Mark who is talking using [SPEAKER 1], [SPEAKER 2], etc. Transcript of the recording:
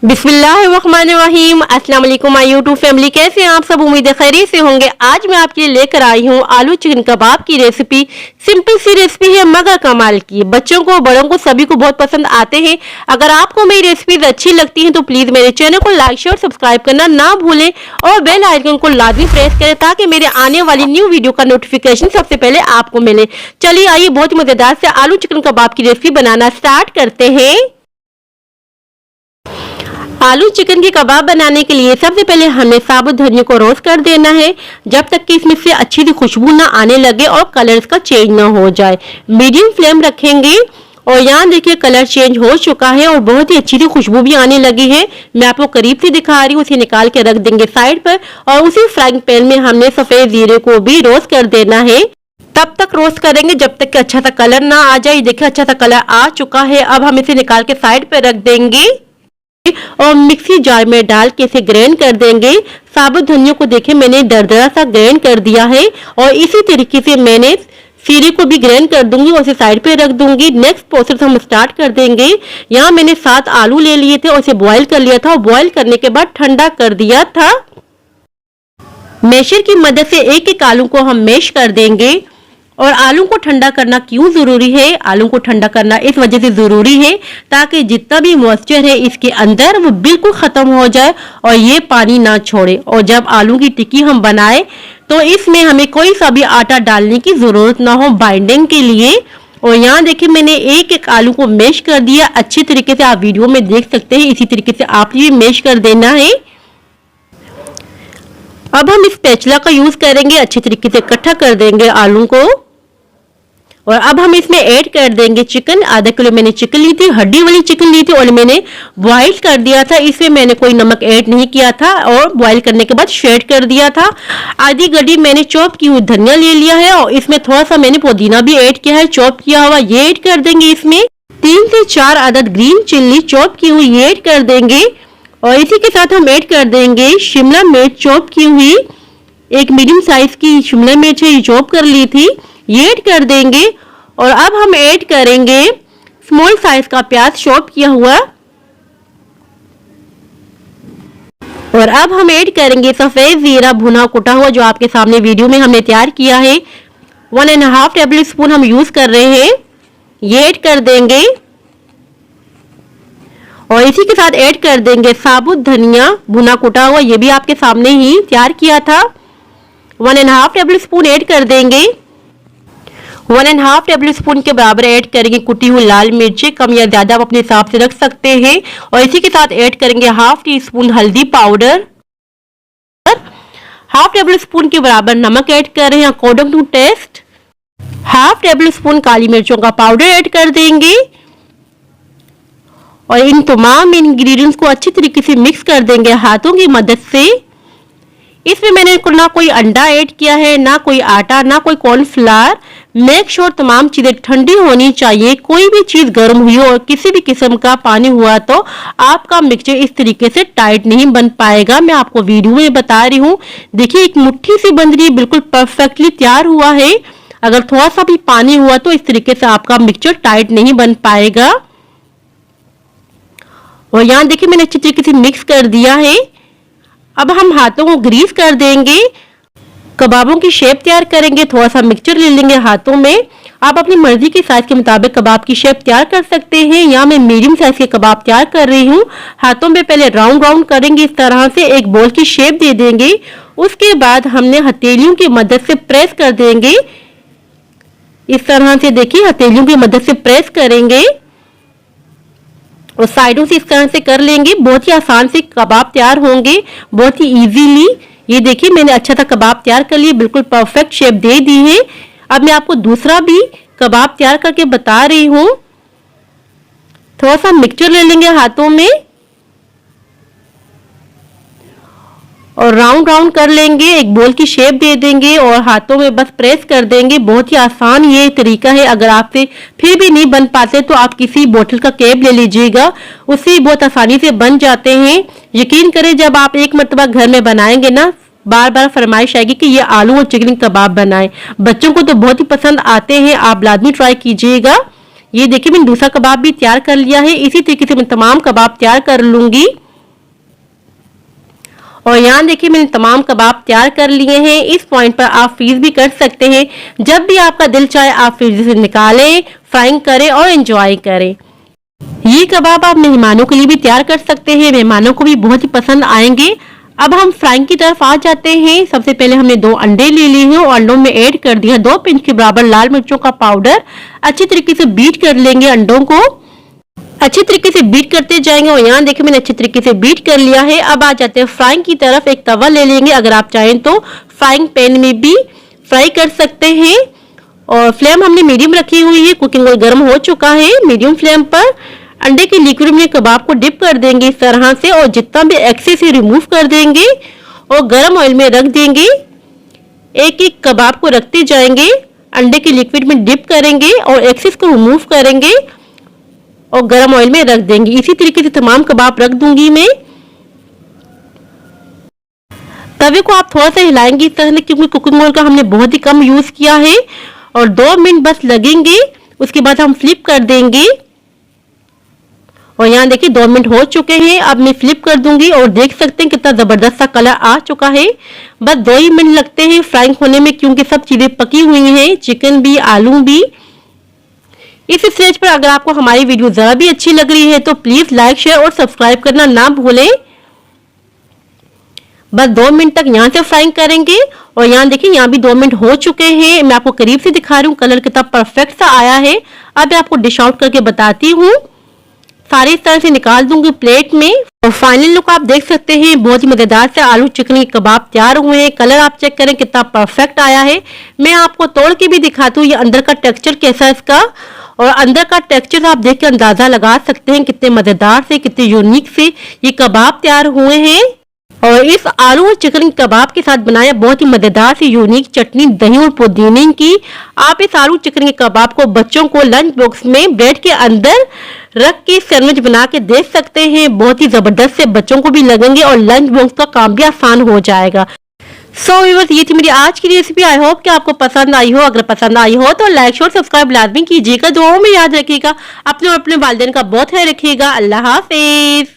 [SPEAKER 1] बिस्मिल्लाहिर्रहमानिर्रहीम। अस्सलाम वालेकुम माय यूट्यूब फैमिली, कैसे हैं आप सब? उम्मीद है खैरियत से होंगे। आज मैं आपके लिए लेकर आई हूँ आलू चिकन कबाब की रेसिपी। सिंपल सी रेसिपी है मगर कमाल की, बच्चों को बड़ों को सभी को बहुत पसंद आते हैं। अगर आपको मेरी रेसिपीज अच्छी लगती हैं तो प्लीज मेरे चैनल को लाइक शेयर सब्सक्राइब करना ना भूलें और बेल आइकन को लाजमी प्रेस करें ताकि मेरे आने वाली न्यू वीडियो का नोटिफिकेशन सबसे पहले आपको मिले। चलिए आइए बहुत मजेदार से आलू चिकन कबाब की रेसिपी बनाना स्टार्ट करते हैं। आलू चिकन की कबाब बनाने के लिए सबसे पहले हमें साबुत धनिया को रोस्ट कर देना है जब तक कि इसमें से अच्छी सी खुशबू ना आने लगे और कलर इसका चेंज ना हो जाए। मीडियम फ्लेम रखेंगे और यहाँ देखिए कलर चेंज हो चुका है और बहुत ही अच्छी सी खुशबू भी आने लगी है। मैं आपको करीब से दिखा रही हूँ। उसे निकाल के रख देंगे साइड पर और उसी फ्राइंग पैन में हमने सफेद जीरे को भी रोस्ट कर देना है। तब तक रोस्ट करेंगे जब तक कि अच्छा सा कलर ना आ जाए। देखिए अच्छा सा कलर आ चुका है। अब हम इसे निकाल के साइड पर रख देंगे और मिक्सी जार में डाल के इसे ग्राइंड कर देंगे। साबुत धनिया को देखें मैंने दरदरा सा ग्राइंड कर दिया है और इसी तरीके से मैंने सीरे को भी ग्राइंड कर दूंगी और इसे साइड पे रख दूंगी। नेक्स्ट प्रोसेस हम स्टार्ट कर देंगे। यहाँ मैंने 7 आलू ले लिए थे और इसे बॉईल कर लिया था और बॉईल करने के बाद ठंडा कर दिया था। मैशर की मदद से एक एक आलू को हम मैश कर देंगे। और आलू को ठंडा करना क्यों जरूरी है? आलू को ठंडा करना इस वजह से जरूरी है ताकि जितना भी मॉइस्चर है इसके अंदर वो बिल्कुल खत्म हो जाए और ये पानी ना छोड़े। और जब आलू की टिक्की हम बनाए तो इसमें हमें कोई सा भी आटा डालने की जरूरत ना हो बाइंडिंग के लिए। और यहाँ देखिए मैंने एक एक आलू को मैश कर दिया अच्छी तरीके से। आप वीडियो में देख सकते हैं इसी तरीके से आप ये मैश कर देना है। अब हम इस स्पैचुला का यूज करेंगे, अच्छी तरीके से इकट्ठा कर देंगे आलू को। और अब हम इसमें ऐड कर देंगे चिकन। आधा किलो मैंने चिकन ली थी, हड्डी वाली चिकन ली थी और मैंने बॉईल कर दिया था। इसमें मैंने कोई नमक ऐड नहीं किया था और बॉईल करने के बाद शेड कर दिया था। आधी गड्डी मैंने चॉप की हुई धनिया ले लिया है और इसमें थोड़ा सा मैंने पुदीना भी ऐड किया है चॉप किया हुआ, ये ऐड कर देंगे। इसमें 3 से 4 अदद ग्रीन चिल्ली चॉप की हुई ये ऐड कर देंगे। और इसी के साथ हम ऐड कर देंगे शिमला मिर्च चॉप की हुई, एक मीडियम साइज की शिमला मिर्च है ये चॉप कर ली थी, ये ऐड कर देंगे। और अब हम ऐड करेंगे स्मॉल साइज का प्याज चॉप किया हुआ। और अब हम ऐड करेंगे सफेद जीरा भुना कुटा हुआ जो आपके सामने वीडियो में हमने तैयार किया है। 1.5 टेबल स्पून हम यूज कर रहे हैं, ये ऐड कर देंगे। और इसी के साथ ऐड कर देंगे साबुत धनिया भुना कुटा हुआ, ये भी आपके सामने ही तैयार किया था। 1.5 टेबल स्पून ऐड कर देंगे। 1.5 टेबल स्पून के बराबर ऐड करेंगे कुटी हुई लाल मिर्ची, कम या ज्यादा आप अपने हिसाब से रख सकते हैं। और इसी के साथ ऐड करेंगे हाफ टी स्पून हल्दी पाउडर, हाफ टेबल स्पून के बराबर नमक ऐड कर रहे हैं according to taste. Half tablespoon काली मिर्चों का पाउडर ऐड कर देंगे। और इन तमाम इंग्रेडिएंट्स को अच्छी तरीके से मिक्स कर देंगे हाथों की मदद से। इसमें मैंने ना कोई अंडा ऐड किया है, ना कोई आटा, ना कोई कॉर्नफ्लावर। मेक श्योर तमाम चीजें ठंडी होनी चाहिए। कोई भी चीज गर्म हुई और किसी भी किस्म का पानी हुआ तो आपका मिक्सचर इस तरीके से टाइट नहीं बन पाएगा। मैं आपको वीडियो में बता रही हूँ। देखिए एक मुट्ठी सी बन रही है, बिल्कुल परफेक्टली तैयार हुआ है। अगर थोड़ा सा भी पानी हुआ तो इस तरीके से आपका मिक्सचर टाइट नहीं बन पाएगा। और यहाँ देखिए मैंने अच्छी तरीके से मिक्स कर दिया है। अब हम हाथों को ग्रीस कर देंगे, कबाबों की शेप तैयार करेंगे। थोड़ा सा मिक्सचर ले लेंगे हाथों में। आप अपनी मर्जी के साइज के मुताबिक कबाब की शेप तैयार कर सकते हैं। यहाँ मैं मीडियम साइज के कबाब तैयार कर रही हूँ। हाथों में पहले राउंड राउंड करेंगे, इस तरह से एक बॉल की शेप दे देंगे। उसके बाद हमने हथेलियों की मदद से प्रेस कर देंगे, इस तरह से देखिए हथेलियों की मदद से प्रेस करेंगे और साइडों से इस तरह से कर लेंगे। बहुत ही आसान से कबाब तैयार होंगे, बहुत ही इजीली। ये देखिए मैंने अच्छा सा कबाब तैयार कर लिए, बिल्कुल परफेक्ट शेप दे दी है। अब मैं आपको दूसरा भी कबाब तैयार करके बता रही हूँ। थोड़ा सा मिक्सचर ले लेंगे हाथों में और राउंड राउंड कर लेंगे, एक बॉल की शेप दे देंगे और हाथों में बस प्रेस कर देंगे। बहुत ही आसान ये तरीका है। अगर आपसे फिर भी नहीं बन पाते तो आप किसी बोतल का कैप ले लीजिएगा, उससे बहुत आसानी से बन जाते हैं। यकीन करें जब आप एक मरतबा घर में बनाएंगे ना, बार बार फरमाइश आएगी कि ये आलू और चिकन कबाब बनाएं। बच्चों को तो बहुत ही पसंद आते हैं, आप लाजमी ट्राई कीजिएगा। ये देखिए मैंने दूसरा कबाब भी तैयार कर लिया है। इसी तरीके से मैं तमाम कबाब तैयार कर लूंगी। और यहाँ देखिए मैंने तमाम कबाब तैयार कर लिए हैं। इस पॉइंट पर आप फ्रीज भी कर सकते हैं। जब भी आपका दिल चाहे आप फ्रीज से निकालें, फ्राइंग करें और एंजॉय करें। ये कबाब आप मेहमानों के लिए भी तैयार कर सकते हैं, मेहमानों को भी बहुत ही पसंद आएंगे। अब हम फ्राइंग की तरफ आ जाते हैं। सबसे पहले हमने 2 अंडे ले लिए हैं और अंडों में ऐड कर दिया 2 पिंच के बराबर लाल मिर्चों का पाउडर। अच्छी तरीके से बीट कर लेंगे, अंडों को अच्छी तरीके से बीट करते जाएंगे। और यहाँ देखिए मैंने अच्छी तरीके से बीट कर लिया है। अब आ जाते हैं फ्राइंग की तरफ। एक तवा ले लेंगे, अगर आप चाहें तो फ्राइंग पैन में भी फ्राई कर सकते हैं। और फ्लेम हमने मीडियम रखी हुई है, कुकिंग ऑयल गर्म हो चुका है मीडियम फ्लेम पर। अंडे के लिक्विड में कबाब को डिप कर देंगे इस तरह से और जितना भी एक्सेस है रिमूव कर देंगे और गर्म ऑयल में रख देंगे। एक एक कबाब को रखते जाएंगे, अंडे के लिक्विड में डिप करेंगे और एक्सेस को रिमूव करेंगे और गर्म ऑयल में रख देंगे। इसी तरीके से तमाम कबाब रख दूंगी मैं। तवे को आप थोड़ा सा हिलाएंगे इस तरह से, क्योंकि कुकिंग ऑयल का हमने बहुत ही कम यूज किया है। और 2 मिनट बस लगेंगे, उसके बाद हम फ्लिप कर देंगे। और यहाँ देखिए 2 मिनट हो चुके हैं। अब मैं फ्लिप कर दूंगी और देख सकते हैं कितना जबरदस्त सा कलर आ चुका है। बस 2 ही मिनट लगते हैं फ्राइंग होने में, क्योंकि सब चीजें पकी हुई हैं, चिकन भी, आलू भी। इस स्टेज पर अगर आपको हमारी वीडियो जरा भी अच्छी लग रही है तो प्लीज लाइक, शेयर और सब्सक्राइब करना ना भूलें। बस 2 मिनट तक यहाँ से फ्राइंग करेंगे। और यहाँ देखिए यहाँ भी 2 मिनट हो चुके हैं। मैं आपको करीब से दिखा रही हूँ कलर कितना परफेक्ट सा आया है। अब मैं आपको डिश आउट करके बताती हूँ। सारे इस तरह से निकाल दूंगी प्लेट में। और फाइनल लुक आप देख सकते हैं, बहुत ही मजेदार से आलू चिकन के कबाब तैयार हुए हैं। कलर आप चेक करें कितना परफेक्ट आया है। मैं आपको तोड़ के भी दिखाती हूँ ये अंदर का टेक्सचर कैसा है इसका। और अंदर का टेक्सचर आप देख के अंदाजा लगा सकते हैं कितने मजेदार से, कितने यूनिक से ये कबाब तैयार हुए हैं। और इस आलू और चिकन कबाब के साथ बनाया बहुत ही मजेदार सी यूनिक चटनी दही और पुदीने की। आप इस आलू चिकन के कबाब को बच्चों को लंच बॉक्स में ब्रेड के अंदर रख के सैंडविच बना के दे सकते हैं। बहुत ही जबरदस्त से बच्चों को भी लगेंगे और लंच बॉक्स का काम भी आसान हो जाएगा। सो व्यूअर्स, ये थी मेरी आज की रेसिपी। आई होप कि आपको पसंद आई हो। अगर पसंद आई हो तो लाइक, शेयर, सब्सक्राइब लाजमी कीजिएगा। दुआओं में याद रखिएगा। अपने और अपने वालिदैन का बहुत ख्याल रखिएगा। अल्लाह हाफिज।